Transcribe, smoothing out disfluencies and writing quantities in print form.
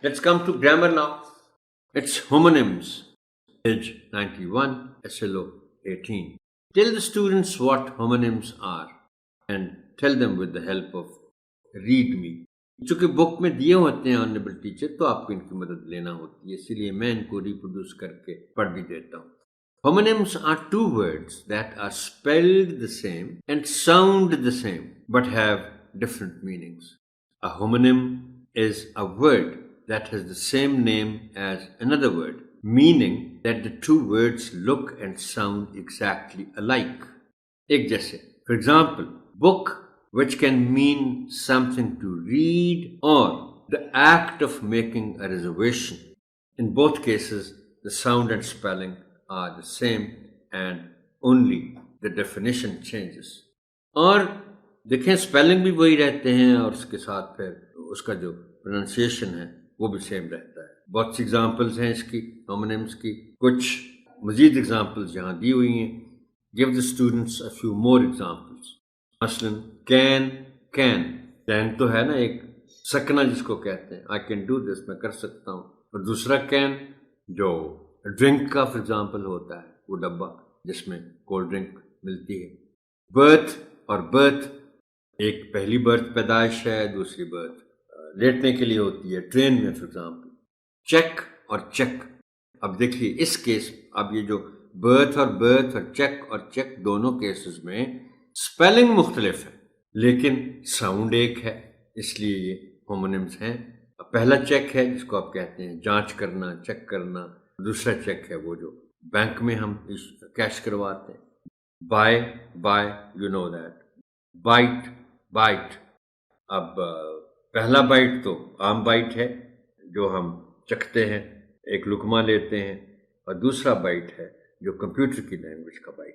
Let's come to grammar now. It's homonyms, page 91, SLO 18. Tell the students what homonyms are and tell them with the help of read me. چونکہ بک میں دیے ہوتے ہیں honourable teacher تو آپ کو ان کی مدد لینا ہوتی ہے، اسی لیے میں ان کو ریپروڈیوس کر کے پڑھ بھی دیتا ہوں. Homonyms are two words that are spelled the same and sound the same but have different meanings. A homonym is a word that has the same name as another word, meaning that the two words look and sound exactly alike. ایک جیسے, for example, book, which can mean something to read or the act of making a reservation. In both cases, the sound and spelling are the same and only the definition changes. اور دیکھیں spelling بھی وہی رہتے ہیں اور اس کے ساتھ پھر اس کا جو پروننسیشن ہے وہ بھی سیم رہتا ہے. بہت سی ایگزامپلس ہیں اس کی ہومونیمس کی. کچھ مزید ایگزامپلس یہاں دی ہوئی ہیں. Give the students a few more examples. مثلاً can تو ہے نا ایک سکنا جس کو کہتے ہیں. I can do this, میں کر سکتا ہوں. اور دوسرا can جو ڈرنک کا فار ایگزامپل ہوتا ہے, وہ ڈبہ جس میں کولڈ ڈرنک ملتی ہے. برتھ اور برتھ, ایک پہلی برتھ پیدائش ہے, دوسری برتھ لیٹنے کے لیے ہوتی ہے ٹرین میں فار ایگزامپل. چیک اور چیک, اب دیکھیے اس کیس, اب یہ جو برتھ اور چیک اور چیک دونوں کیسز میں اسپیلنگ مختلف ہے لیکن ساؤنڈ ایک ہے, اس لیے یہ ہومونیمس ہیں. پہلا چیک ہے جس کو آپ کہتے ہیں جانچ کرنا, چیک کرنا. دوسرا چیک ہے وہ جو بینک میں ہم کیش کرواتے ہیں. By you know that. Byte, اب پہلا بائٹ تو عام بائٹ ہے جو ہم چکھتے ہیں, ایک لقمہ لیتے ہیں, اور دوسرا بائٹ ہے جو کمپیوٹر کی لینگویج کا بائٹ.